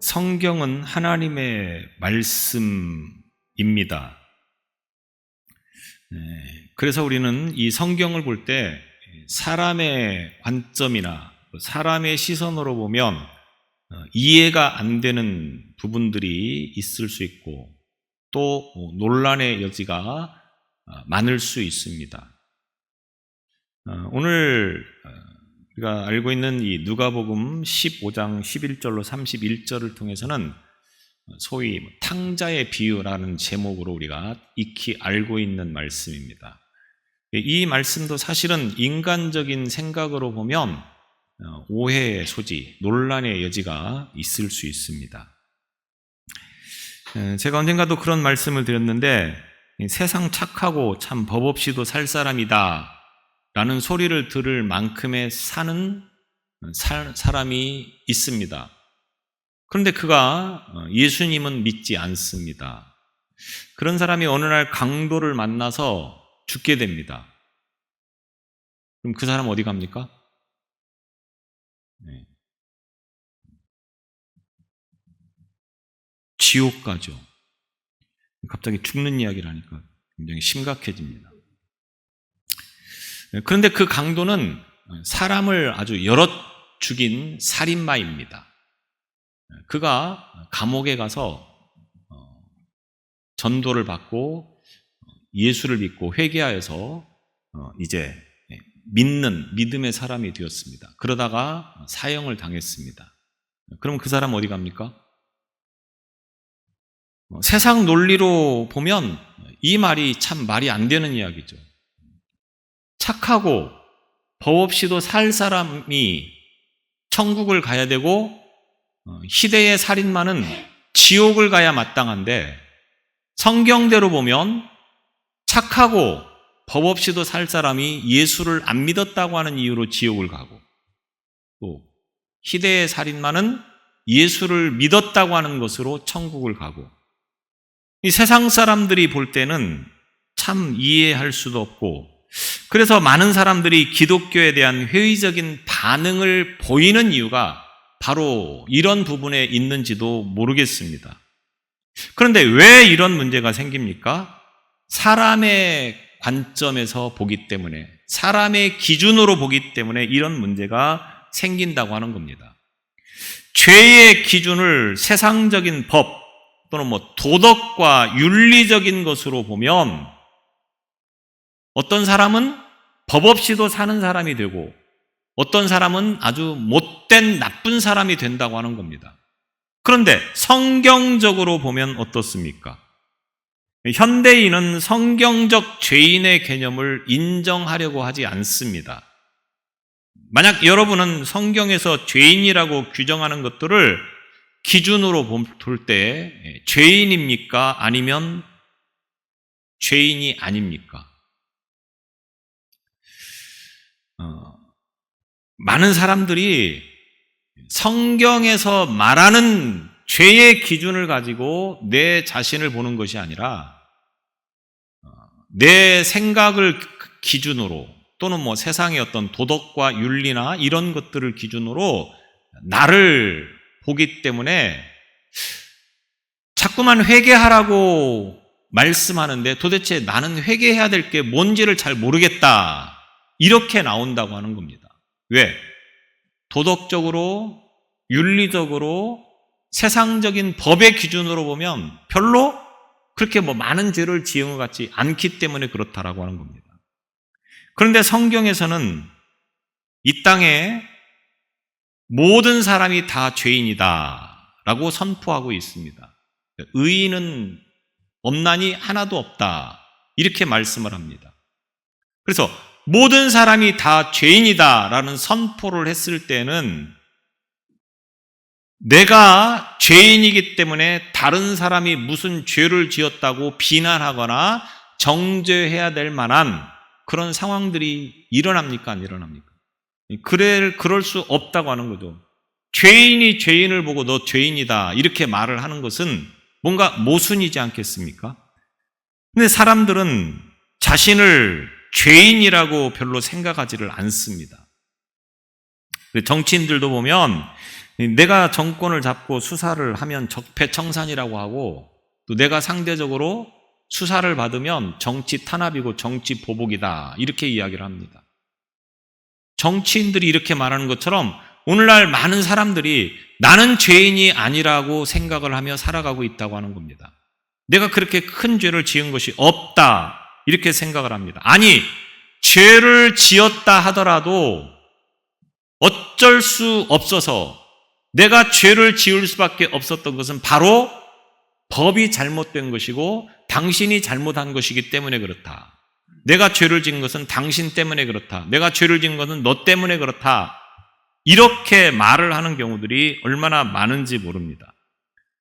성경은 하나님의 말씀입니다. 그래서 우리는 이 성경을 볼 때 사람의 관점이나 사람의 시선으로 보면 이해가 안 되는 부분들이 있을 수 있고 또 논란의 여지가 많을 수 있습니다. 오늘 우리가 알고 있는 이 누가복음 15장 11절로 31절을 통해서는 소위 탕자의 비유라는 제목으로 우리가 익히 알고 있는 말씀입니다. 이 말씀도 사실은 인간적인 생각으로 보면 오해의 소지, 논란의 여지가 있을 수 있습니다. 제가 언젠가도 그런 말씀을 드렸는데 세상 착하고 참 법 없이도 살 사람이다 라는 소리를 들을 만큼의 사는 사람이 있습니다. 그런데 그가 예수님은 믿지 않습니다. 그런 사람이 어느 날 강도를 만나서 죽게 됩니다. 그럼 그 사람 어디 갑니까? 지옥 가죠. 갑자기 죽는 이야기를 하니까 굉장히 심각해집니다. 그런데 그 강도는 사람을 아주 여럿 죽인 살인마입니다. 그가 감옥에 가서 전도를 받고 예수를 믿고 회개하여서 이제 믿음의 사람이 되었습니다. 그러다가 사형을 당했습니다. 그럼 그 사람 어디 갑니까? 세상 논리로 보면 이 말이 참 말이 안 되는 이야기죠. 착하고 법 없이도 살 사람이 천국을 가야 되고 희대의 살인마는 지옥을 가야 마땅한데 성경대로 보면 착하고 법 없이도 살 사람이 예수를 안 믿었다고 하는 이유로 지옥을 가고 또 희대의 살인마는 예수를 믿었다고 하는 것으로 천국을 가고 이 세상 사람들이 볼 때는 참 이해할 수도 없고 그래서 많은 사람들이 기독교에 대한 회의적인 반응을 보이는 이유가 바로 이런 부분에 있는지도 모르겠습니다. 그런데 왜 이런 문제가 생깁니까? 사람의 관점에서 보기 때문에, 사람의 기준으로 보기 때문에 이런 문제가 생긴다고 하는 겁니다. 죄의 기준을 세상적인 법 또는 도덕과 윤리적인 것으로 보면 어떤 사람은 법 없이도 사는 사람이 되고 어떤 사람은 아주 못된 나쁜 사람이 된다고 하는 겁니다. 그런데 성경적으로 보면 어떻습니까? 현대인은 성경적 죄인의 개념을 인정하려고 하지 않습니다. 만약 여러분은 성경에서 죄인이라고 규정하는 것들을 기준으로 볼 때 죄인입니까? 아니면 죄인이 아닙니까? 많은 사람들이 성경에서 말하는 죄의 기준을 가지고 내 자신을 보는 것이 아니라 내 생각을 기준으로 또는 세상의 어떤 도덕과 윤리나 이런 것들을 기준으로 나를 보기 때문에 자꾸만 회개하라고 말씀하는데 도대체 나는 회개해야 될 게 뭔지를 잘 모르겠다. 이렇게 나온다고 하는 겁니다. 왜? 도덕적으로, 윤리적으로, 세상적인 법의 기준으로 보면 별로 그렇게 많은 죄를 지은 것 같지 않기 때문에 그렇다라고 하는 겁니다. 그런데 성경에서는 이 땅에 모든 사람이 다 죄인이다 라고 선포하고 있습니다. 의인은 없나니 하나도 없다 이렇게 말씀을 합니다. 그래서 모든 사람이 다 죄인이다 라는 선포를 했을 때는 내가 죄인이기 때문에 다른 사람이 무슨 죄를 지었다고 비난하거나 정죄해야 될 만한 그런 상황들이 일어납니까? 안 일어납니까? 그럴 수 없다고 하는 거죠. 죄인이 죄인을 보고 너 죄인이다 이렇게 말을 하는 것은 뭔가 모순이지 않겠습니까? 근데 사람들은 자신을 죄인이라고 별로 생각하지를 않습니다. 정치인들도 보면 내가 정권을 잡고 수사를 하면 적폐청산이라고 하고, 또 내가 상대적으로 수사를 받으면 정치 탄압이고 정치 보복이다, 이렇게 이야기를 합니다. 정치인들이 이렇게 말하는 것처럼 오늘날 많은 사람들이 나는 죄인이 아니라고 생각을 하며 살아가고 있다고 하는 겁니다. 내가 그렇게 큰 죄를 지은 것이 없다, 이렇게 생각을 합니다. 아니, 죄를 지었다 하더라도 어쩔 수 없어서 내가 죄를 지을 수밖에 없었던 것은 바로 법이 잘못된 것이고 당신이 잘못한 것이기 때문에 그렇다. 내가 죄를 지은 것은 당신 때문에 그렇다. 내가 죄를 지은 것은 너 때문에 그렇다. 이렇게 말을 하는 경우들이 얼마나 많은지 모릅니다.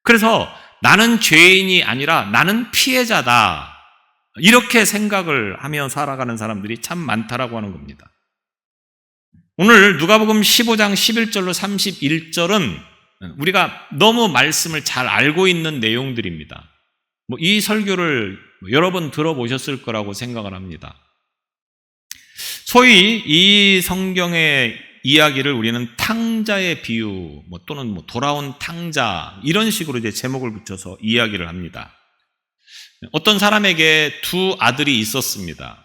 그래서 나는 죄인이 아니라 나는 피해자다, 이렇게 생각을 하며 살아가는 사람들이 참 많다라고 하는 겁니다. 오늘 누가복음 15장 11절로 31절은 우리가 너무 말씀을 잘 알고 있는 내용들입니다. 이 설교를 여러 번 들어보셨을 거라고 생각을 합니다. 소위 이 성경의 이야기를 우리는 탕자의 비유, 또는 돌아온 탕자, 이런 식으로 이제 제목을 붙여서 이야기를 합니다. 어떤 사람에게 두 아들이 있었습니다.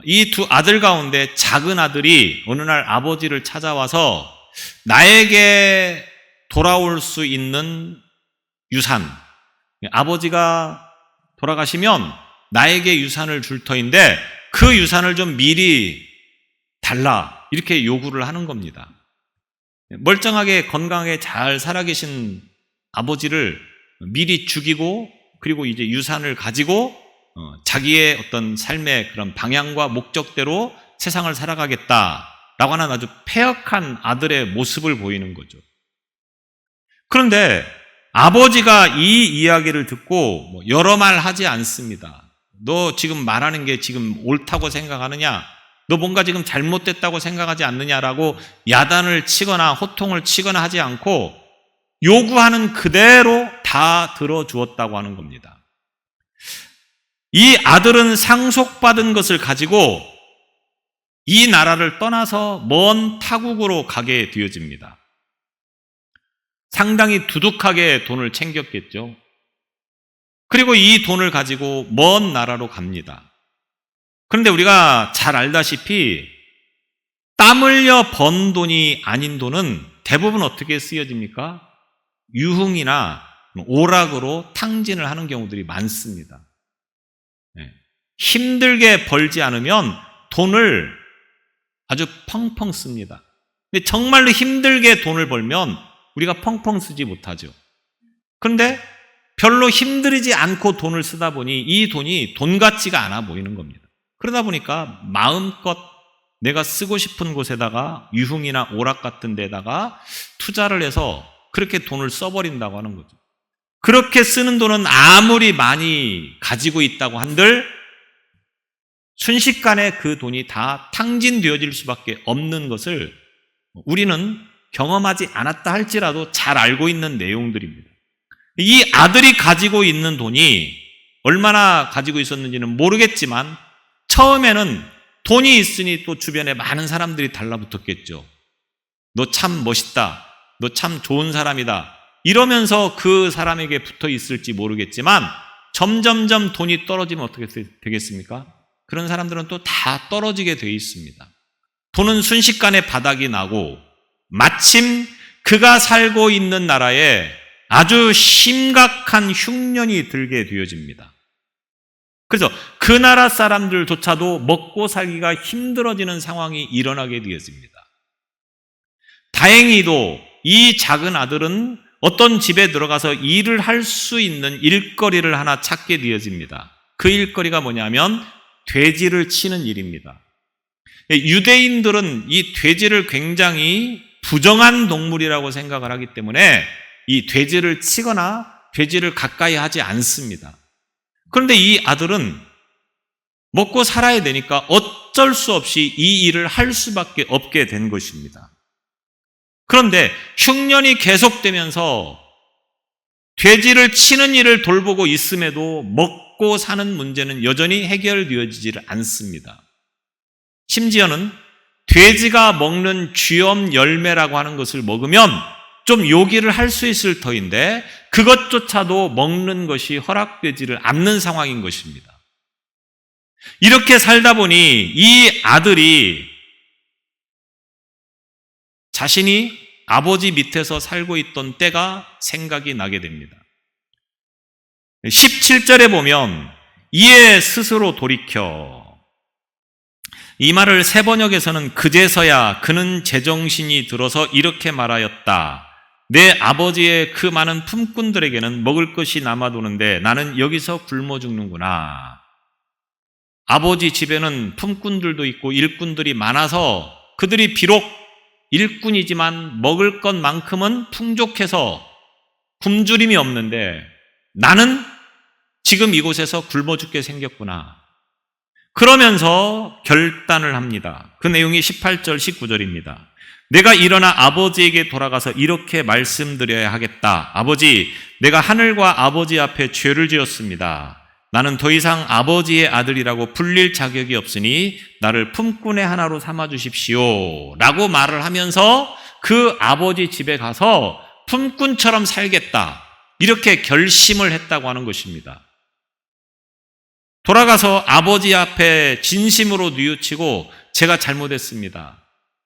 이 두 아들 가운데 작은 아들이 어느 날 아버지를 찾아와서 나에게 돌아올 수 있는 유산, 아버지가 돌아가시면 나에게 유산을 줄 터인데 그 유산을 좀 미리 달라, 이렇게 요구를 하는 겁니다. 멀쩡하게 건강하게 잘 살아계신 아버지를 미리 죽이고, 그리고 이제 유산을 가지고 자기의 어떤 삶의 그런 방향과 목적대로 세상을 살아가겠다라고 하는 아주 패역한 아들의 모습을 보이는 거죠. 그런데 아버지가 이 이야기를 듣고 여러 말 하지 않습니다. 너 지금 말하는 게 지금 옳다고 생각하느냐? 너 뭔가 지금 잘못됐다고 생각하지 않느냐라고 야단을 치거나 호통을 치거나 하지 않고 요구하는 그대로 다 들어주었다고 하는 겁니다. 이 아들은 상속받은 것을 가지고 이 나라를 떠나서 먼 타국으로 가게 되어집니다. 상당히 두둑하게 돈을 챙겼겠죠. 그리고 이 돈을 가지고 먼 나라로 갑니다. 그런데 우리가 잘 알다시피 땀 흘려 번 돈이 아닌 돈은 대부분 어떻게 쓰여집니까? 유흥이나 오락으로 탕진을 하는 경우들이 많습니다. 힘들게 벌지 않으면 돈을 아주 펑펑 씁니다. 근데 정말로 힘들게 돈을 벌면 우리가 펑펑 쓰지 못하죠. 그런데 별로 힘들이지 않고 돈을 쓰다 보니 이 돈이 돈 같지가 않아 보이는 겁니다. 그러다 보니까 마음껏 내가 쓰고 싶은 곳에다가 유흥이나 오락 같은 데다가 투자를 해서 그렇게 돈을 써버린다고 하는 거죠. 그렇게 쓰는 돈은 아무리 많이 가지고 있다고 한들 순식간에 그 돈이 다 탕진되어질 수밖에 없는 것을 우리는 경험하지 않았다 할지라도 잘 알고 있는 내용들입니다. 이 아들이 가지고 있는 돈이 얼마나 가지고 있었는지는 모르겠지만 처음에는 돈이 있으니 또 주변에 많은 사람들이 달라붙었겠죠. 너 참 멋있다. 너 참 좋은 사람이다. 이러면서 그 사람에게 붙어 있을지 모르겠지만 점점점 돈이 떨어지면 어떻게 되겠습니까? 그런 사람들은 또 다 떨어지게 돼 있습니다. 돈은 순식간에 바닥이 나고 마침 그가 살고 있는 나라에 아주 심각한 흉년이 들게 되어집니다. 그래서 그 나라 사람들조차도 먹고 살기가 힘들어지는 상황이 일어나게 되었습니다. 다행히도 이 작은 아들은 어떤 집에 들어가서 일을 할 수 있는 일거리를 하나 찾게 되어집니다. 그 일거리가 뭐냐면 돼지를 치는 일입니다. 유대인들은 이 돼지를 굉장히 부정한 동물이라고 생각을 하기 때문에 이 돼지를 치거나 돼지를 가까이 하지 않습니다. 그런데 이 아들은 먹고 살아야 되니까 어쩔 수 없이 이 일을 할 수밖에 없게 된 것입니다. 그런데 흉년이 계속되면서 돼지를 치는 일을 돌보고 있음에도 먹고 사는 문제는 여전히 해결되어지질 않습니다. 심지어는 돼지가 먹는 쥐엄 열매라고 하는 것을 먹으면 좀 요기를 할 수 있을 터인데 그것조차도 먹는 것이 허락되지를 않는 상황인 것입니다. 이렇게 살다 보니 이 아들이 자신이 아버지 밑에서 살고 있던 때가 생각이 나게 됩니다. 17절에 보면 이에 스스로 돌이켜, 이 말을 새 번역에서는 그제서야 그는 제정신이 들어서 이렇게 말하였다. 내 아버지의 그 많은 품꾼들에게는 먹을 것이 남아도는데 나는 여기서 굶어 죽는구나. 아버지 집에는 품꾼들도 있고 일꾼들이 많아서 그들이 비록 일꾼이지만 먹을 것만큼은 풍족해서 굶주림이 없는데 나는 지금 이곳에서 굶어 죽게 생겼구나. 그러면서 결단을 합니다. 그 내용이 18절, 19절입니다. 내가 일어나 아버지에게 돌아가서 이렇게 말씀드려야 하겠다. 아버지, 내가 하늘과 아버지 앞에 죄를 지었습니다. 나는 더 이상 아버지의 아들이라고 불릴 자격이 없으니 나를 품꾼의 하나로 삼아 주십시오. 라고 말을 하면서 그 아버지 집에 가서 품꾼처럼 살겠다. 이렇게 결심을 했다고 하는 것입니다. 돌아가서 아버지 앞에 진심으로 뉘우치고 제가 잘못했습니다.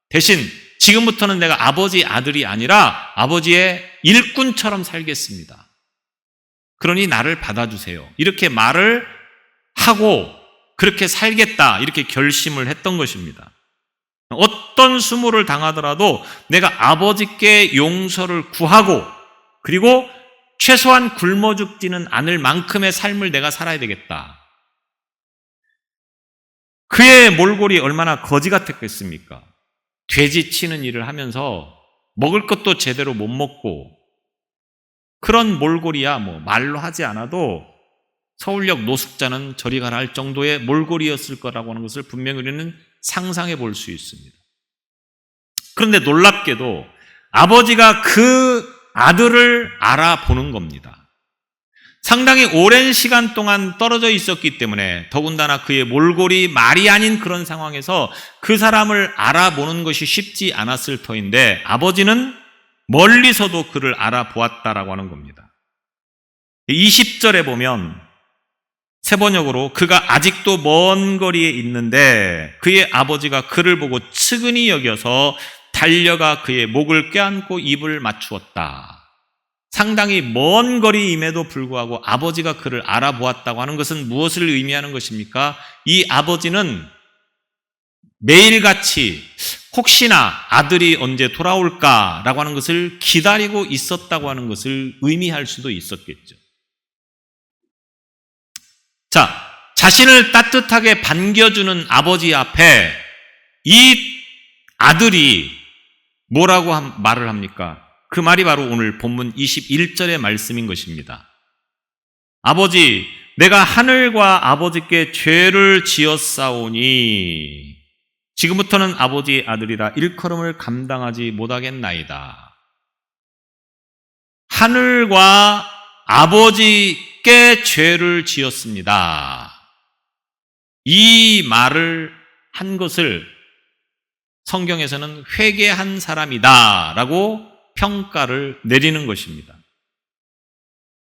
대신 지금부터는 내가 아버지 아들이 아니라 아버지의 일꾼처럼 살겠습니다. 그러니 나를 받아주세요. 이렇게 말을 하고 그렇게 살겠다. 이렇게 결심을 했던 것입니다. 어떤 수모를 당하더라도 내가 아버지께 용서를 구하고 그리고 최소한 굶어 죽지는 않을 만큼의 삶을 내가 살아야 되겠다. 그의 몰골이 얼마나 거지 같았겠습니까? 돼지 치는 일을 하면서 먹을 것도 제대로 못 먹고 그런 몰골이야 말로 하지 않아도 서울역 노숙자는 저리 가라 할 정도의 몰골이었을 거라고 하는 것을 분명히 우리는 상상해 볼 수 있습니다. 그런데 놀랍게도 아버지가 그 아들을 알아보는 겁니다. 상당히 오랜 시간 동안 떨어져 있었기 때문에 더군다나 그의 몰골이 말이 아닌 그런 상황에서 그 사람을 알아보는 것이 쉽지 않았을 터인데 아버지는 멀리서도 그를 알아보았다라고 하는 겁니다. 20절에 보면 새 번역으로 그가 아직도 먼 거리에 있는데 그의 아버지가 그를 보고 측은히 여겨서 달려가 그의 목을 껴안고 입을 맞추었다. 상당히 먼 거리임에도 불구하고 아버지가 그를 알아보았다고 하는 것은 무엇을 의미하는 것입니까? 이 아버지는 매일같이 혹시나 아들이 언제 돌아올까라고 하는 것을 기다리고 있었다고 하는 것을 의미할 수도 있었겠죠. 자, 자신을 따뜻하게 반겨주는 아버지 앞에 이 아들이 뭐라고 말을 합니까? 그 말이 바로 오늘 본문 21절의 말씀인 것입니다. 아버지, 내가 하늘과 아버지께 죄를 지었사오니 지금부터는 아버지의 아들이라 일컬음을 감당하지 못하겠나이다. 하늘과 아버지께 죄를 지었습니다. 이 말을 한 것을 성경에서는 회개한 사람이다 라고 평가를 내리는 것입니다.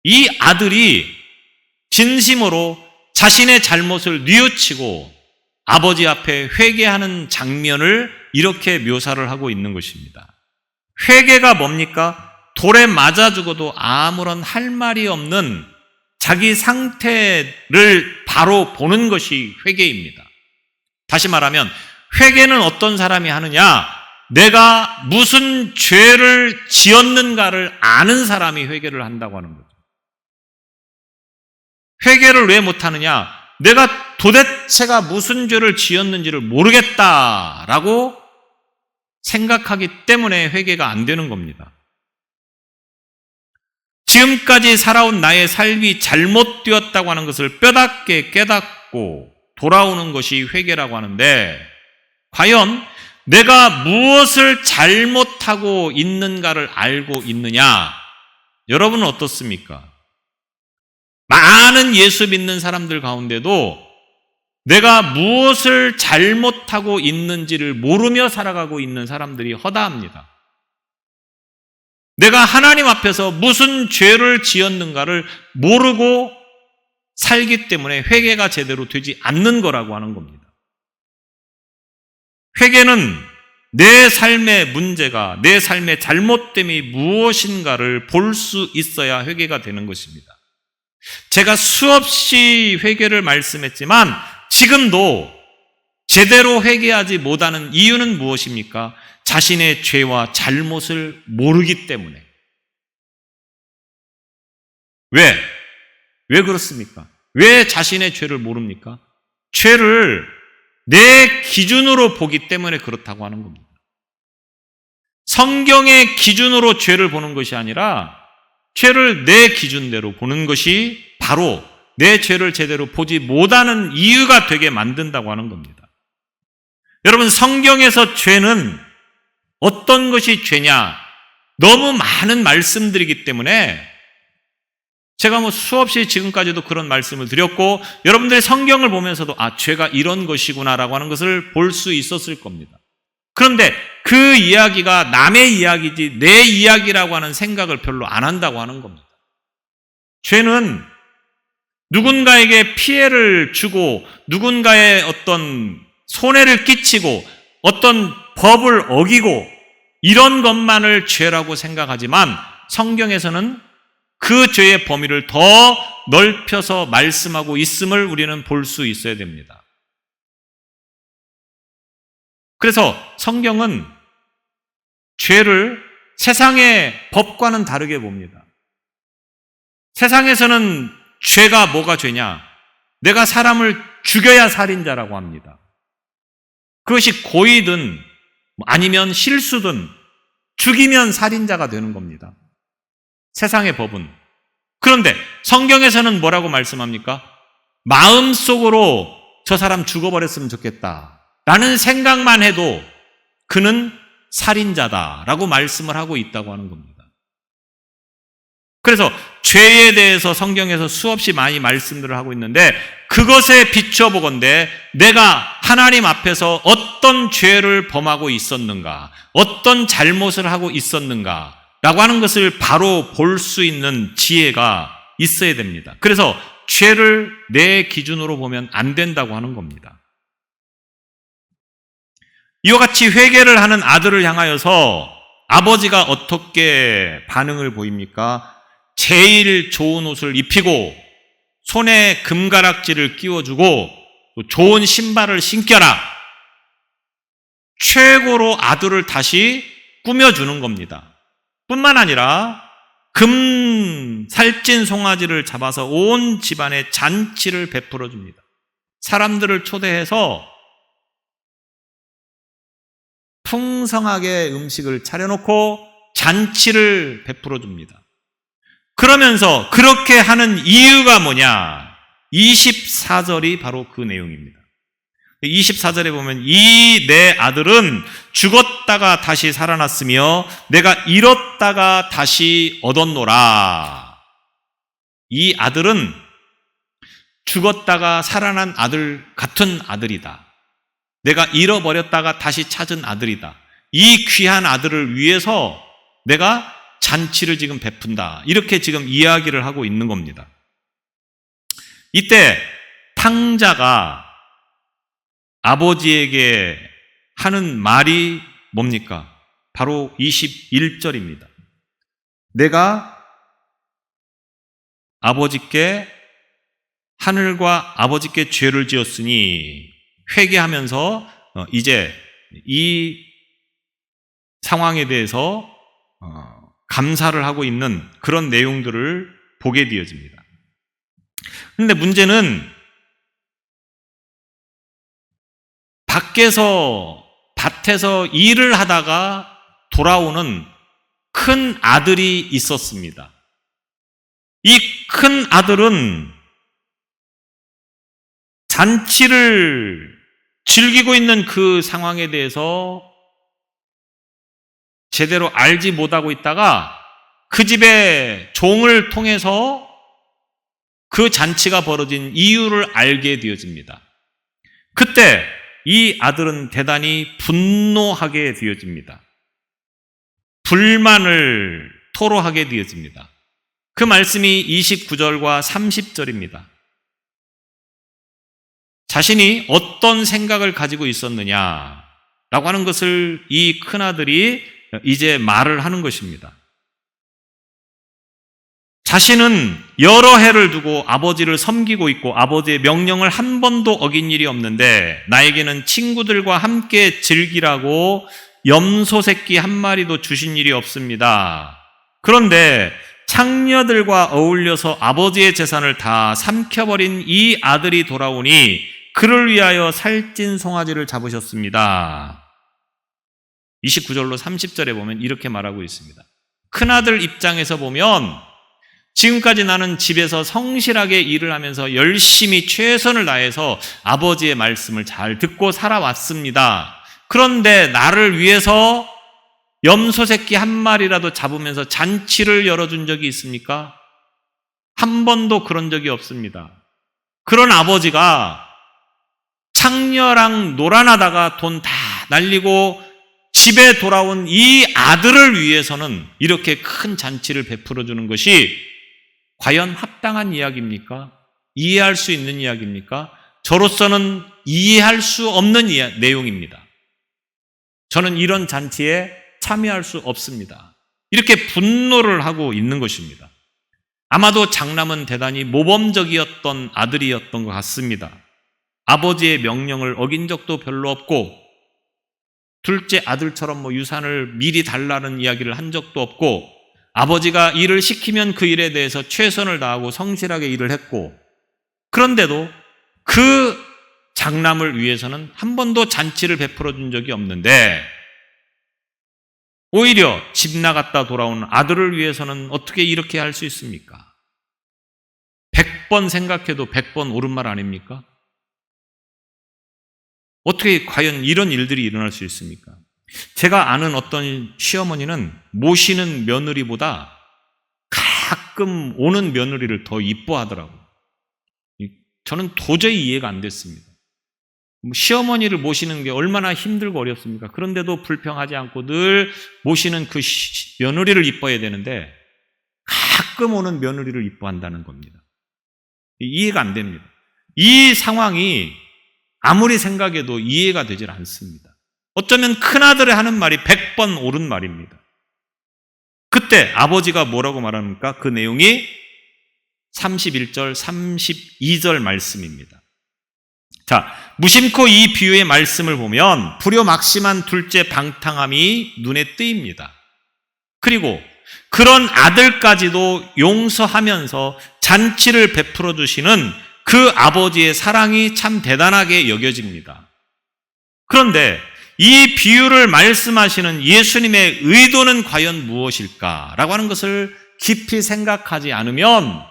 이 아들이 진심으로 자신의 잘못을 뉘우치고 아버지 앞에 회개하는 장면을 이렇게 묘사를 하고 있는 것입니다. 회개가 뭡니까? 돌에 맞아 죽어도 아무런 할 말이 없는 자기 상태를 바로 보는 것이 회개입니다. 다시 말하면 회개는 어떤 사람이 하느냐? 내가 무슨 죄를 지었는가를 아는 사람이 회개를 한다고 하는 거죠. 회개를 왜 못하느냐? 내가 도대체가 무슨 죄를 지었는지를 모르겠다라고 생각하기 때문에 회개가 안 되는 겁니다. 지금까지 살아온 나의 삶이 잘못되었다고 하는 것을 뼈답게 깨닫고 돌아오는 것이 회개라고 하는데 과연 내가 무엇을 잘못하고 있는가를 알고 있느냐? 여러분은 어떻습니까? 많은 예수 믿는 사람들 가운데도 내가 무엇을 잘못하고 있는지를 모르며 살아가고 있는 사람들이 허다합니다. 내가 하나님 앞에서 무슨 죄를 지었는가를 모르고 살기 때문에 회개가 제대로 되지 않는 거라고 하는 겁니다. 회개는 내 삶의 문제가, 내 삶의 잘못됨이 무엇인가를 볼 수 있어야 회개가 되는 것입니다. 제가 수없이 회개를 말씀했지만 지금도 제대로 회개하지 못하는 이유는 무엇입니까? 자신의 죄와 잘못을 모르기 때문에. 왜 그렇습니까? 왜 자신의 죄를 모릅니까? 죄를 내 기준으로 보기 때문에 그렇다고 하는 겁니다. 성경의 기준으로 죄를 보는 것이 아니라 죄를 내 기준대로 보는 것이 바로 내 죄를 제대로 보지 못하는 이유가 되게 만든다고 하는 겁니다. 여러분, 성경에서 죄는 어떤 것이 죄냐? 너무 많은 말씀들이기 때문에 제가 수없이 지금까지도 그런 말씀을 드렸고 여러분들이 성경을 보면서도 죄가 이런 것이구나라고 하는 것을 볼 수 있었을 겁니다. 그런데 그 이야기가 남의 이야기지 내 이야기라고 하는 생각을 별로 안 한다고 하는 겁니다. 죄는 누군가에게 피해를 주고 누군가의 어떤 손해를 끼치고 어떤 법을 어기고 이런 것만을 죄라고 생각하지만 성경에서는 그 죄의 범위를 더 넓혀서 말씀하고 있음을 우리는 볼 수 있어야 됩니다. 그래서 성경은 죄를 세상의 법과는 다르게 봅니다. 세상에서는 죄가 뭐가 죄냐? 내가 사람을 죽여야 살인자라고 합니다. 그것이 고의든 아니면 실수든 죽이면 살인자가 되는 겁니다. 세상의 법은. 그런데 성경에서는 뭐라고 말씀합니까? 마음속으로 저 사람 죽어버렸으면 좋겠다 라는 생각만 해도 그는 살인자다라고 말씀을 하고 있다고 하는 겁니다. 그래서 죄에 대해서 성경에서 수없이 많이 말씀들을 하고 있는데 그것에 비춰보건대 내가 하나님 앞에서 어떤 죄를 범하고 있었는가, 어떤 잘못을 하고 있었는가 라고 하는 것을 바로 볼 수 있는 지혜가 있어야 됩니다. 그래서 죄를 내 기준으로 보면 안 된다고 하는 겁니다. 이와 같이 회개를 하는 아들을 향하여서 아버지가 어떻게 반응을 보입니까? 제일 좋은 옷을 입히고 손에 금가락지를 끼워주고 좋은 신발을 신겨라. 최고로 아들을 다시 꾸며주는 겁니다. 뿐만 아니라 금 살찐 송아지를 잡아서 온 집안에 잔치를 베풀어 줍니다. 사람들을 초대해서 풍성하게 음식을 차려놓고 잔치를 베풀어 줍니다. 그러면서 그렇게 하는 이유가 뭐냐? 24절이 바로 그 내용입니다. 24절에 보면 이 내 아들은 죽었다가 다시 살아났으며 내가 잃었다가 다시 얻었노라. 이 아들은 죽었다가 살아난 아들 같은 아들이다. 내가 잃어버렸다가 다시 찾은 아들이다. 이 귀한 아들을 위해서 내가 잔치를 지금 베푼다. 이렇게 지금 이야기를 하고 있는 겁니다. 이때 탕자가 아버지에게 하는 말이 뭡니까? 바로 21절입니다. 내가 아버지께 하늘과 아버지께 죄를 지었으니 회개하면서 이제 이 상황에 대해서 감사를 하고 있는 그런 내용들을 보게 되어집니다. 그런데 문제는 밭에서 일을 하다가 돌아오는 큰 아들이 있었습니다. 이 큰 아들은 잔치를 즐기고 있는 그 상황에 대해서 제대로 알지 못하고 있다가 그 집의 종을 통해서 그 잔치가 벌어진 이유를 알게 되어집니다. 그때 이 아들은 대단히 분노하게 되어집니다. 불만을 토로하게 되어집니다. 그 말씀이 29절과 30절입니다. 자신이 어떤 생각을 가지고 있었느냐라고 하는 것을 이 큰아들이 이제 말을 하는 것입니다. 자신은 여러 해를 두고 아버지를 섬기고 있고 아버지의 명령을 한 번도 어긴 일이 없는데 나에게는 친구들과 함께 즐기라고 염소 새끼 한 마리도 주신 일이 없습니다. 그런데 창녀들과 어울려서 아버지의 재산을 다 삼켜버린 이 아들이 돌아오니 그를 위하여 살찐 송아지를 잡으셨습니다. 29절로 30절에 보면 이렇게 말하고 있습니다. 큰아들 입장에서 보면 지금까지 나는 집에서 성실하게 일을 하면서 열심히 최선을 다해서 아버지의 말씀을 잘 듣고 살아왔습니다. 그런데 나를 위해서 염소 새끼 한 마리라도 잡으면서 잔치를 열어준 적이 있습니까? 한 번도 그런 적이 없습니다. 그런 아버지가 창녀랑 놀아나다가 돈 다 날리고 집에 돌아온 이 아들을 위해서는 이렇게 큰 잔치를 베풀어 주는 것이 과연 합당한 이야기입니까? 이해할 수 있는 이야기입니까? 저로서는 이해할 수 없는 내용입니다. 저는 이런 잔치에 참여할 수 없습니다. 이렇게 분노를 하고 있는 것입니다. 아마도 장남은 대단히 모범적이었던 아들이었던 것 같습니다. 아버지의 명령을 어긴 적도 별로 없고 둘째 아들처럼 유산을 미리 달라는 이야기를 한 적도 없고 아버지가 일을 시키면 그 일에 대해서 최선을 다하고 성실하게 일을 했고 그런데도 그 장남을 위해서는 한 번도 잔치를 베풀어 준 적이 없는데 오히려 집 나갔다 돌아온 아들을 위해서는 어떻게 이렇게 할 수 있습니까? 100번 생각해도 100번 옳은 말 아닙니까? 어떻게 과연 이런 일들이 일어날 수 있습니까? 제가 아는 어떤 시어머니는 모시는 며느리보다 가끔 오는 며느리를 더 이뻐하더라고요. 저는 도저히 이해가 안 됐습니다. 시어머니를 모시는 게 얼마나 힘들고 어렵습니까? 그런데도 불평하지 않고 늘 모시는 그 며느리를 이뻐해야 되는데 가끔 오는 며느리를 이뻐한다는 겁니다. 이해가 안 됩니다. 이 상황이 아무리 생각해도 이해가 되질 않습니다. 어쩌면 큰아들이 하는 말이 100번 옳은 말입니다. 그때 아버지가 뭐라고 말합니까? 그 내용이 31절, 32절 말씀입니다. 자, 무심코 이 비유의 말씀을 보면 불효막심한 둘째 방탕함이 눈에 띄입니다. 그리고 그런 아들까지도 용서하면서 잔치를 베풀어 주시는 그 아버지의 사랑이 참 대단하게 여겨집니다. 그런데 이 비유를 말씀하시는 예수님의 의도는 과연 무엇일까라고 하는 것을 깊이 생각하지 않으면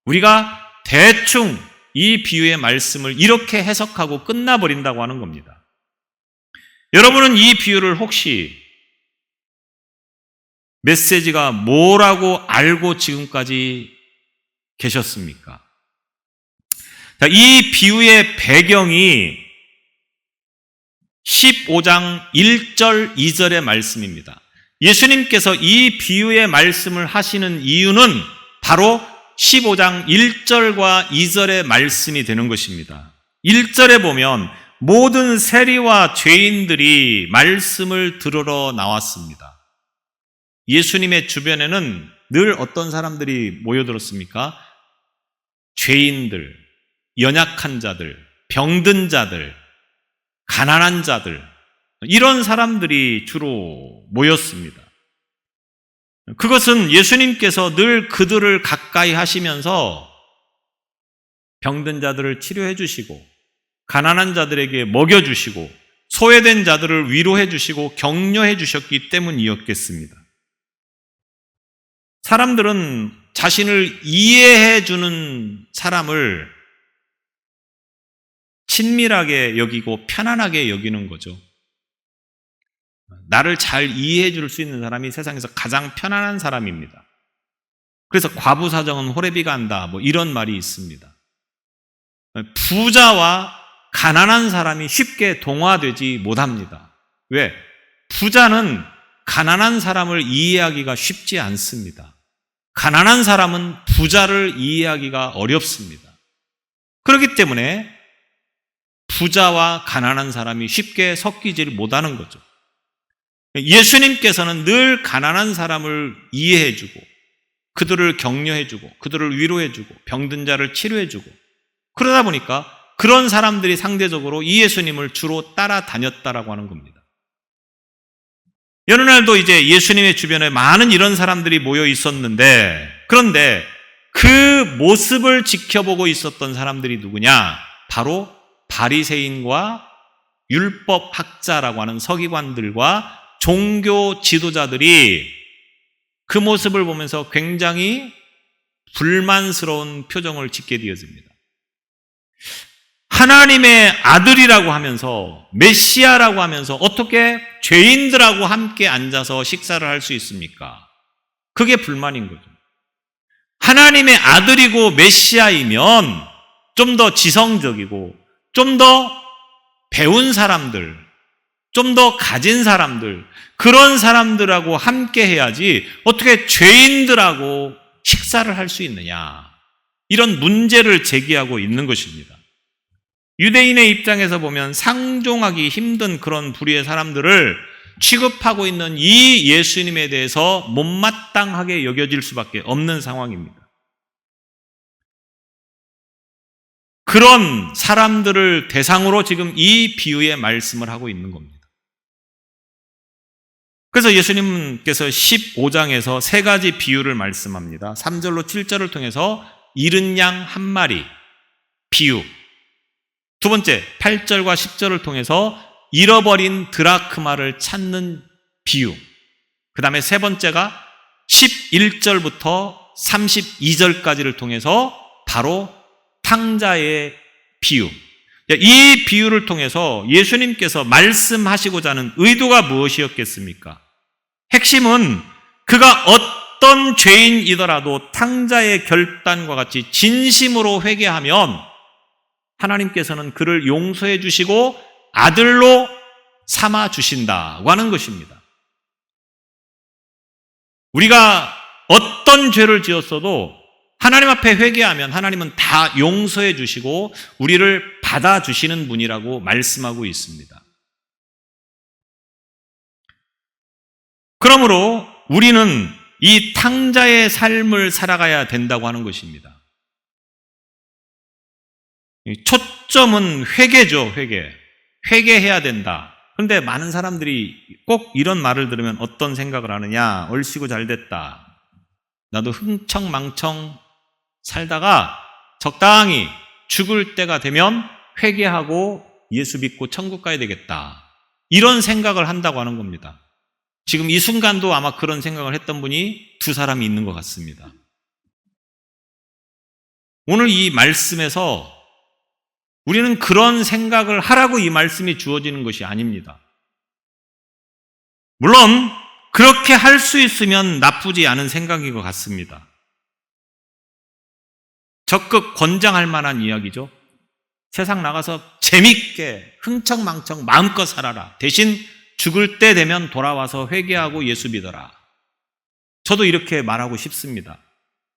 우리가 대충 이 비유의 말씀을 이렇게 해석하고 끝나버린다고 하는 겁니다. 여러분은 이 비유를 혹시 메시지가 뭐라고 알고 지금까지 계셨습니까? 자, 이 비유의 배경이 15장 1절, 2절의 말씀입니다. 예수님께서 이 비유의 말씀을 하시는 이유는 바로 15장 1절과 2절의 말씀이 되는 것입니다. 1절에 보면 모든 세리와 죄인들이 말씀을 들으러 나왔습니다. 예수님의 주변에는 늘 어떤 사람들이 모여들었습니까? 죄인들, 연약한 자들, 병든 자들, 가난한 자들, 이런 사람들이 주로 모였습니다. 그것은 예수님께서 늘 그들을 가까이 하시면서 병든 자들을 치료해 주시고 가난한 자들에게 먹여 주시고 소외된 자들을 위로해 주시고 격려해 주셨기 때문이었겠습니다. 사람들은 자신을 이해해 주는 사람을 친밀하게 여기고 편안하게 여기는 거죠. 나를 잘 이해해 줄 수 있는 사람이 세상에서 가장 편안한 사람입니다. 그래서 과부 사정은 호래비가 한다, 이런 말이 있습니다. 부자와 가난한 사람이 쉽게 동화되지 못합니다. 왜? 부자는 가난한 사람을 이해하기가 쉽지 않습니다. 가난한 사람은 부자를 이해하기가 어렵습니다. 그렇기 때문에 부자와 가난한 사람이 쉽게 섞이질 못하는 거죠. 예수님께서는 늘 가난한 사람을 이해해주고 그들을 격려해주고 그들을 위로해주고 병든 자를 치료해주고 그러다 보니까 그런 사람들이 상대적으로 이 예수님을 주로 따라다녔다라고 하는 겁니다. 여느 날도 이제 예수님의 주변에 많은 이런 사람들이 모여 있었는데 그런데 그 모습을 지켜보고 있었던 사람들이 누구냐? 바로 바리새인과 율법학자라고 하는 서기관들과 종교 지도자들이 그 모습을 보면서 굉장히 불만스러운 표정을 짓게 되어집니다. 하나님의 아들이라고 하면서 메시아라고 하면서 어떻게 죄인들하고 함께 앉아서 식사를 할 수 있습니까? 그게 불만인 거죠. 하나님의 아들이고 메시아이면 좀 더 지성적이고 좀 더 배운 사람들, 좀 더 가진 사람들, 그런 사람들하고 함께 해야지 어떻게 죄인들하고 식사를 할 수 있느냐, 이런 문제를 제기하고 있는 것입니다. 유대인의 입장에서 보면 상종하기 힘든 그런 부류의 사람들을 취급하고 있는 이 예수님에 대해서 못마땅하게 여겨질 수밖에 없는 상황입니다. 그런 사람들을 대상으로 지금 이 비유의 말씀을 하고 있는 겁니다. 그래서 예수님께서 15장에서 세 가지 비유를 말씀합니다. 3절로 7절을 통해서 잃은 양 한 마리 비유, 두 번째 8절과 10절을 통해서 잃어버린 드라크마를 찾는 비유, 그 다음에 세 번째가 11절부터 32절까지를 통해서 바로 탕자의 비유. 이 비유를 통해서 예수님께서 말씀하시고자 하는 의도가 무엇이었겠습니까? 핵심은 그가 어떤 죄인이더라도 탕자의 결단과 같이 진심으로 회개하면 하나님께서는 그를 용서해 주시고 아들로 삼아 주신다고 하는 것입니다. 우리가 어떤 죄를 지었어도 하나님 앞에 회개하면 하나님은 다 용서해 주시고 우리를 받아주시는 분이라고 말씀하고 있습니다. 그러므로 우리는 이 탕자의 삶을 살아가야 된다고 하는 것입니다. 초점은 회개죠, 회개. 회개해야 된다. 그런데 많은 사람들이 꼭 이런 말을 들으면 어떤 생각을 하느냐? 얼씨구 잘 됐다. 나도 흥청망청 살다가 적당히 죽을 때가 되면 회개하고 예수 믿고 천국 가야 되겠다. 이런 생각을 한다고 하는 겁니다. 지금 이 순간도 아마 그런 생각을 했던 분이 두 사람이 있는 것 같습니다. 오늘 이 말씀에서 우리는 그런 생각을 하라고 이 말씀이 주어지는 것이 아닙니다. 물론 그렇게 할 수 있으면 나쁘지 않은 생각인 것 같습니다. 적극 권장할 만한 이야기죠. 세상 나가서 재밌게 흥청망청 마음껏 살아라. 대신 죽을 때 되면 돌아와서 회개하고 예수 믿어라. 저도 이렇게 말하고 싶습니다.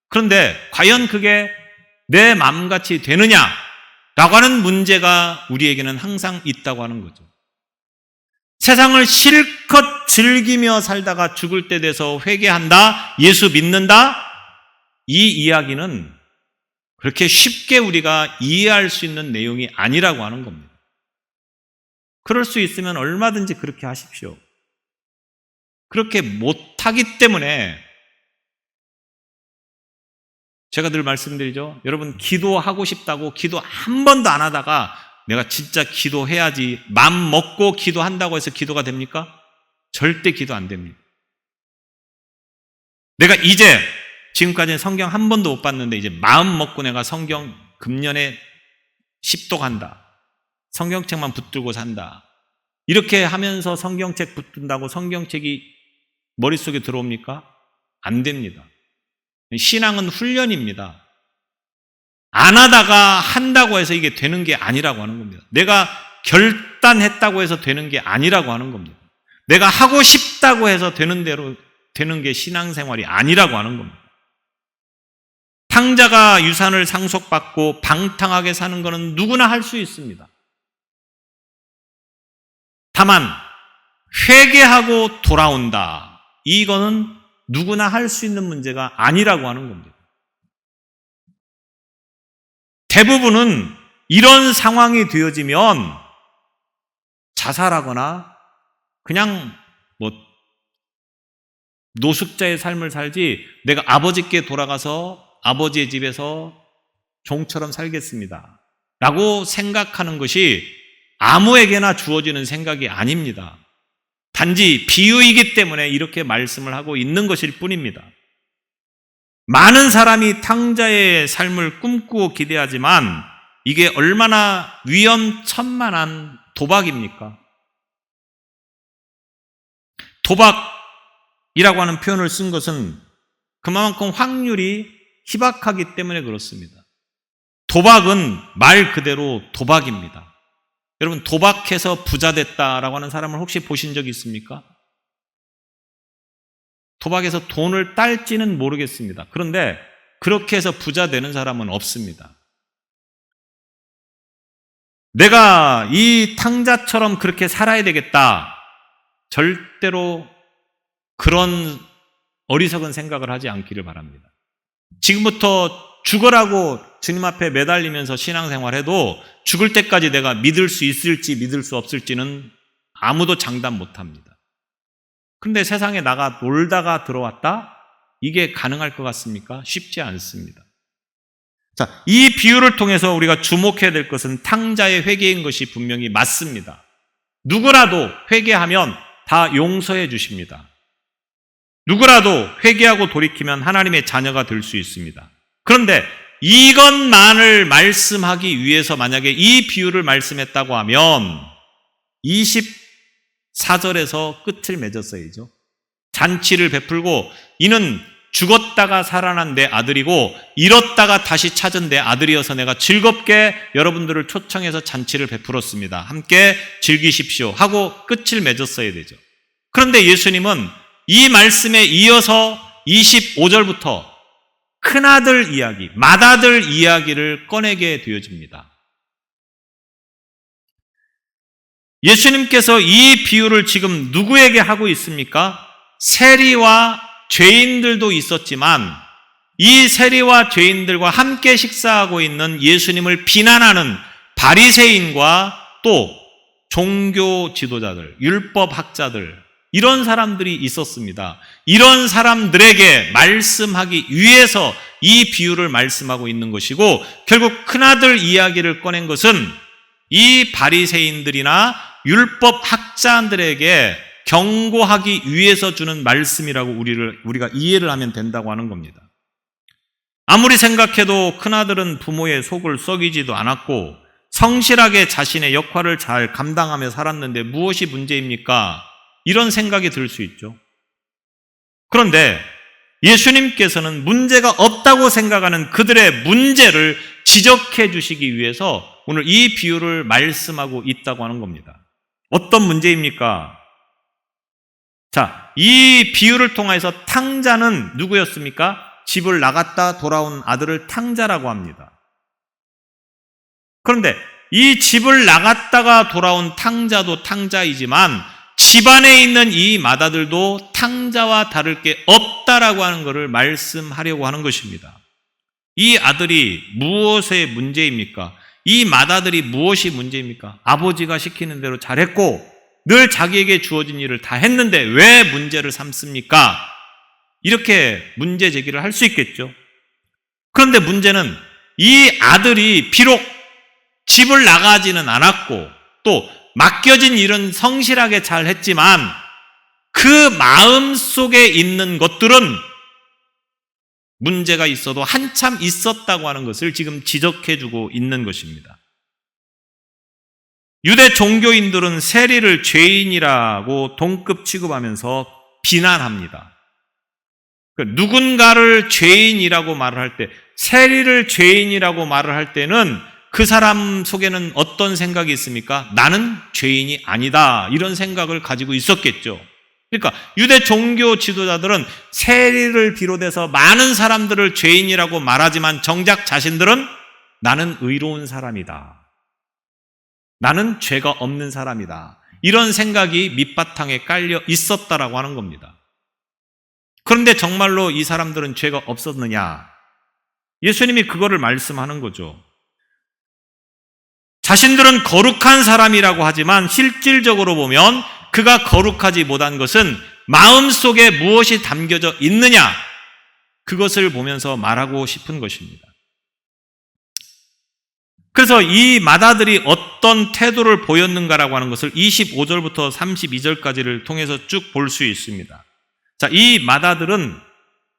그런데 과연 그게 내 마음같이 되느냐? 라고 하는 문제가 우리에게는 항상 있다고 하는 거죠. 세상을 실컷 즐기며 살다가 죽을 때 돼서 회개한다, 예수 믿는다, 이 이야기는 그렇게 쉽게 우리가 이해할 수 있는 내용이 아니라고 하는 겁니다. 그럴 수 있으면 얼마든지 그렇게 하십시오. 그렇게 못하기 때문에 제가 늘 말씀드리죠. 여러분, 기도하고 싶다고 기도 한 번도 안 하다가 내가 진짜 기도해야지 마음 먹고 기도한다고 해서 기도가 됩니까? 절대 기도 안 됩니다. 내가 이제 지금까지는 성경 한 번도 못 봤는데 이제 마음 먹고 내가 성경 금년에 10독 한다. 성경책만 붙들고 산다. 이렇게 하면서 성경책 붙든다고 성경책이 머릿속에 들어옵니까? 안 됩니다. 신앙은 훈련입니다. 안 하다가 한다고 해서 이게 되는 게 아니라고 하는 겁니다. 내가 결단했다고 해서 되는 게 아니라고 하는 겁니다. 내가 하고 싶다고 해서 되는 대로 되는 게 신앙생활이 아니라고 하는 겁니다. 탕자가 유산을 상속받고 방탕하게 사는 것은 누구나 할 수 있습니다. 다만 회개하고 돌아온다. 이거는 누구나 할 수 있는 문제가 아니라고 하는 겁니다. 대부분은 이런 상황이 되어지면 자살하거나 그냥 노숙자의 삶을 살지 내가 아버지께 돌아가서 아버지의 집에서 종처럼 살겠습니다 라고 생각하는 것이 아무에게나 주어지는 생각이 아닙니다. 단지 비유이기 때문에 이렇게 말씀을 하고 있는 것일 뿐입니다. 많은 사람이 탕자의 삶을 꿈꾸고 기대하지만 이게 얼마나 위험천만한 도박입니까? 도박이라고 하는 표현을 쓴 것은 그만큼 확률이 희박하기 때문에 그렇습니다. 도박은 말 그대로 도박입니다. 여러분, 도박해서 부자 됐다라고 하는 사람을 혹시 보신 적이 있습니까? 도박에서 돈을 딸지는 모르겠습니다. 그런데 그렇게 해서 부자 되는 사람은 없습니다. 내가 이 탕자처럼 그렇게 살아야 되겠다. 절대로 그런 어리석은 생각을 하지 않기를 바랍니다. 지금부터 죽으라고 주님 앞에 매달리면서 신앙생활해도 죽을 때까지 내가 믿을 수 있을지 믿을 수 없을지는 아무도 장담 못합니다. 근데 세상에 나가 놀다가 들어왔다? 이게 가능할 것 같습니까? 쉽지 않습니다. 자, 이 비유를 통해서 우리가 주목해야 될 것은 탕자의 회개인 것이 분명히 맞습니다. 누구라도 회개하면 다 용서해 주십니다. 누구라도 회개하고 돌이키면 하나님의 자녀가 될 수 있습니다. 그런데 이것만을 말씀하기 위해서 만약에 이 비유를 말씀했다고 하면 24절에서 끝을 맺었어야죠. 잔치를 베풀고 이는 죽었다가 살아난 내 아들이고 잃었다가 다시 찾은 내 아들이어서 내가 즐겁게 여러분들을 초청해서 잔치를 베풀었습니다. 함께 즐기십시오 하고 끝을 맺었어야 되죠. 그런데 예수님은 이 말씀에 이어서 25절부터 큰아들 이야기, 맏아들 이야기를 꺼내게 되어집니다. 예수님께서 이 비유를 지금 누구에게 하고 있습니까? 세리와 죄인들도 있었지만 이 세리와 죄인들과 함께 식사하고 있는 예수님을 비난하는 바리새인과 또 종교 지도자들, 율법학자들 이런 사람들이 있었습니다. 이런 사람들에게 말씀하기 위해서 이 비유를 말씀하고 있는 것이고 결국 큰아들 이야기를 꺼낸 것은 이 바리새인들이나 율법학자들에게 경고하기 위해서 주는 말씀이라고 우리가 이해를 하면 된다고 하는 겁니다. 아무리 생각해도 큰아들은 부모의 속을 썩이지도 않았고 성실하게 자신의 역할을 잘 감당하며 살았는데 무엇이 문제입니까? 이런 생각이 들 수 있죠. 그런데 예수님께서는 문제가 없다고 생각하는 그들의 문제를 지적해 주시기 위해서 오늘 이 비유를 말씀하고 있다고 하는 겁니다. 어떤 문제입니까? 자, 이 비유를 통해서 탕자는 누구였습니까? 집을 나갔다 돌아온 아들을 탕자라고 합니다. 그런데 이 집을 나갔다가 돌아온 탕자도 탕자이지만 집안에 있는 이 맏아들도 탕자와 다를 게 없다라고 하는 것을 말씀하려고 하는 것입니다. 이 아들이 무엇의 문제입니까? 이 맏아들이 무엇이 문제입니까? 아버지가 시키는 대로 잘했고 늘 자기에게 주어진 일을 다 했는데 왜 문제를 삼습니까? 이렇게 문제 제기를 할 수 있겠죠. 그런데 문제는 이 아들이 비록 집을 나가지는 않았고 또 맡겨진 일은 성실하게 잘 했지만 그 마음 속에 있는 것들은 문제가 있어도 한참 있었다고 하는 것을 지금 지적해주고 있는 것입니다. 유대 종교인들은 세리를 죄인이라고 동급 취급하면서 비난합니다. 누군가를 죄인이라고 말을 할 때 세리를 죄인이라고 말을 할 때는 그 사람 속에는 어떤 생각이 있습니까? 나는 죄인이 아니다. 이런 생각을 가지고 있었겠죠. 그러니까 유대 종교 지도자들은 세리를 비롯해서 많은 사람들을 죄인이라고 말하지만 정작 자신들은 나는 의로운 사람이다. 나는 죄가 없는 사람이다. 이런 생각이 밑바탕에 깔려 있었다라고 하는 겁니다. 그런데 정말로 이 사람들은 죄가 없었느냐? 예수님이 그거를 말씀하는 거죠. 자신들은 거룩한 사람이라고 하지만 실질적으로 보면 그가 거룩하지 못한 것은 마음속에 무엇이 담겨져 있느냐? 그것을 보면서 말하고 싶은 것입니다. 그래서 이 마다들이 어떤 태도를 보였는가라고 하는 것을 25절부터 32절까지를 통해서 쭉 볼 수 있습니다. 자, 이 마다들은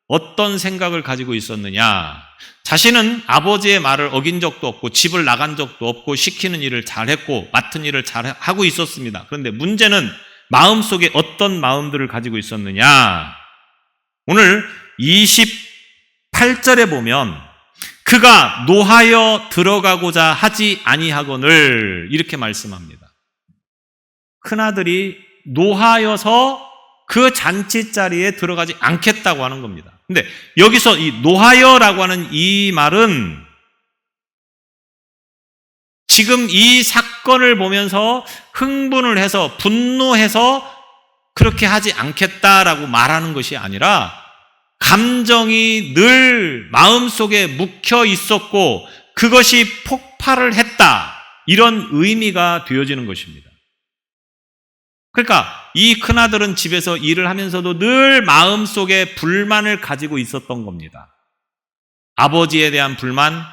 어떤 생각을 가지고 있었느냐? 자신은 아버지의 말을 어긴 적도 없고 집을 나간 적도 없고 시키는 일을 잘했고 맡은 일을 잘하고 있었습니다. 그런데 문제는 마음속에 어떤 마음들을 가지고 있었느냐? 오늘 28절에 보면 그가 노하여 들어가고자 하지 아니하거늘 이렇게 말씀합니다. 큰아들이 노하여서 그 잔치 자리에 들어가지 않겠다고 하는 겁니다. 근데 여기서 이 노하여라고 하는 이 말은 지금 이 사건을 보면서 흥분을 해서 분노해서 그렇게 하지 않겠다라고 말하는 것이 아니라 감정이 늘 마음속에 묵혀 있었고 그것이 폭발을 했다. 이런 의미가 되어지는 것입니다. 그러니까 이 큰아들은 집에서 일을 하면서도 늘 마음속에 불만을 가지고 있었던 겁니다. 아버지에 대한 불만,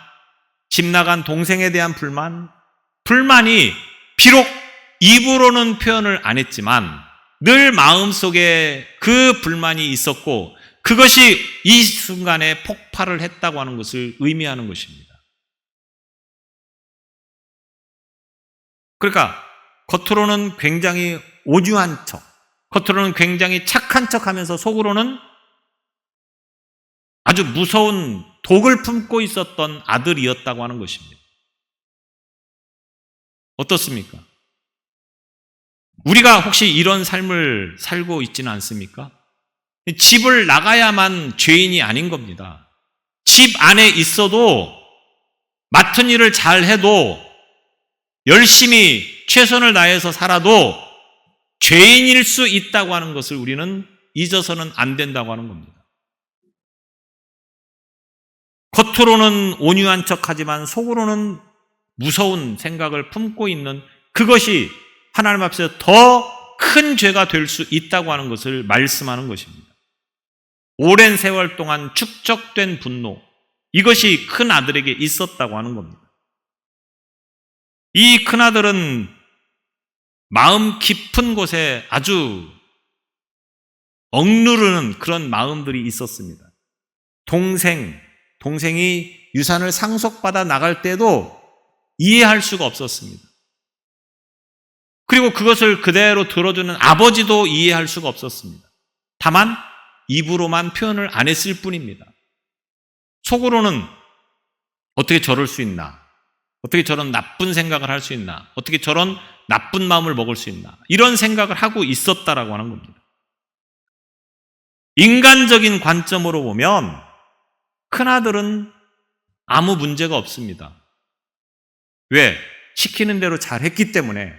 집 나간 동생에 대한 불만, 불만이 비록 입으로는 표현을 안 했지만 늘 마음속에 그 불만이 있었고 그것이 이 순간에 폭발을 했다고 하는 것을 의미하는 것입니다. 그러니까 겉으로는 굉장히 온유한 척, 겉으로는 굉장히 착한 척 하면서 속으로는 아주 무서운 독을 품고 있었던 아들이었다고 하는 것입니다. 어떻습니까? 우리가 혹시 이런 삶을 살고 있지는 않습니까? 집을 나가야만 죄인이 아닌 겁니다. 집 안에 있어도 맡은 일을 잘 해도 열심히 최선을 다해서 살아도 죄인일 수 있다고 하는 것을 우리는 잊어서는 안 된다고 하는 겁니다. 겉으로는 온유한 척하지만 속으로는 무서운 생각을 품고 있는 그것이 하나님 앞에서 더 큰 죄가 될 수 있다고 하는 것을 말씀하는 것입니다. 오랜 세월 동안 축적된 분노, 이것이 큰 아들에게 있었다고 하는 겁니다. 이 큰 아들은 마음 깊은 곳에 아주 억누르는 그런 마음들이 있었습니다. 동생이 유산을 상속받아 나갈 때도 이해할 수가 없었습니다. 그리고 그것을 그대로 들어주는 아버지도 이해할 수가 없었습니다. 다만 입으로만 표현을 안 했을 뿐입니다. 속으로는 어떻게 저럴 수 있나? 어떻게 저런 나쁜 생각을 할 수 있나? 어떻게 저런 나쁜 마음을 먹을 수 있나? 이런 생각을 하고 있었다라고 하는 겁니다. 인간적인 관점으로 보면 큰아들은 아무 문제가 없습니다. 왜? 시키는 대로 잘했기 때문에.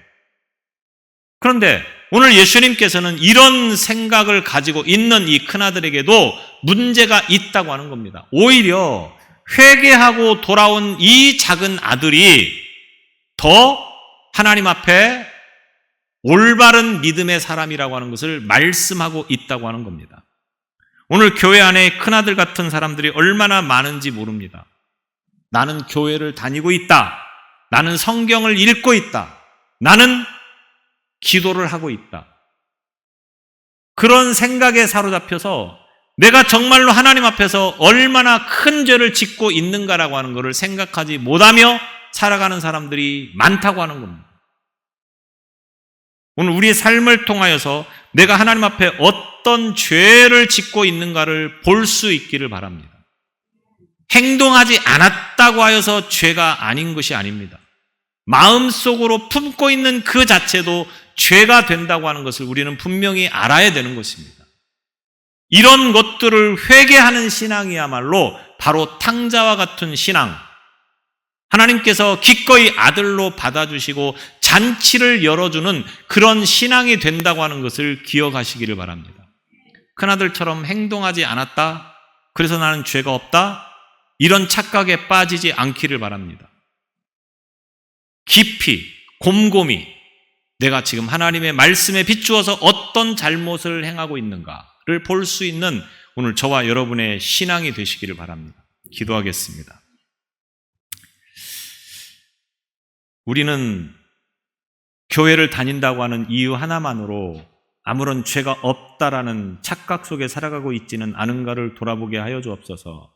그런데 오늘 예수님께서는 이런 생각을 가지고 있는 이 큰아들에게도 문제가 있다고 하는 겁니다. 오히려 회개하고 돌아온 이 작은 아들이 더 하나님 앞에 올바른 믿음의 사람이라고 하는 것을 말씀하고 있다고 하는 겁니다. 오늘 교회 안에 큰아들 같은 사람들이 얼마나 많은지 모릅니다. 나는 교회를 다니고 있다. 나는 성경을 읽고 있다. 나는 기도를 하고 있다. 그런 생각에 사로잡혀서 내가 정말로 하나님 앞에서 얼마나 큰 죄를 짓고 있는가라고 하는 것을 생각하지 못하며 살아가는 사람들이 많다고 하는 겁니다. 오늘 우리의 삶을 통하여서 내가 하나님 앞에 어떤 죄를 짓고 있는가를 볼 수 있기를 바랍니다. 행동하지 않았다고 하여서 죄가 아닌 것이 아닙니다. 마음속으로 품고 있는 그 자체도 죄가 된다고 하는 것을 우리는 분명히 알아야 되는 것입니다. 이런 것들을 회개하는 신앙이야말로 바로 탕자와 같은 신앙, 하나님께서 기꺼이 아들로 받아주시고 잔치를 열어주는 그런 신앙이 된다고 하는 것을 기억하시기를 바랍니다. 큰아들처럼 행동하지 않았다? 그래서 나는 죄가 없다? 이런 착각에 빠지지 않기를 바랍니다. 깊이, 곰곰이 내가 지금 하나님의 말씀에 비추어서 어떤 잘못을 행하고 있는가를 볼 수 있는 오늘 저와 여러분의 신앙이 되시기를 바랍니다. 기도하겠습니다. 우리는 교회를 다닌다고 하는 이유 하나만으로 아무런 죄가 없다라는 착각 속에 살아가고 있지는 않은가를 돌아보게 하여 주옵소서.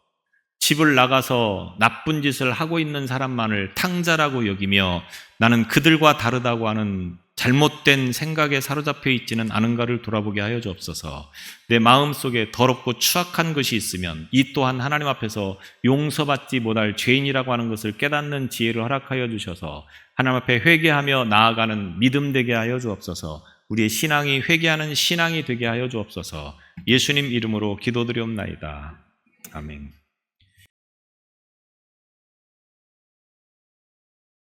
집을 나가서 나쁜 짓을 하고 있는 사람만을 탕자라고 여기며 나는 그들과 다르다고 하는 잘못된 생각에 사로잡혀 있지는 않은가를 돌아보게 하여 주옵소서. 내 마음속에 더럽고 추악한 것이 있으면 이 또한 하나님 앞에서 용서받지 못할 죄인이라고 하는 것을 깨닫는 지혜를 허락하여 주셔서 하나님 앞에 회개하며 나아가는 믿음 되게 하여 주옵소서. 우리의 신앙이 회개하는 신앙이 되게 하여 주옵소서. 예수님 이름으로 기도드리옵나이다. 아멘.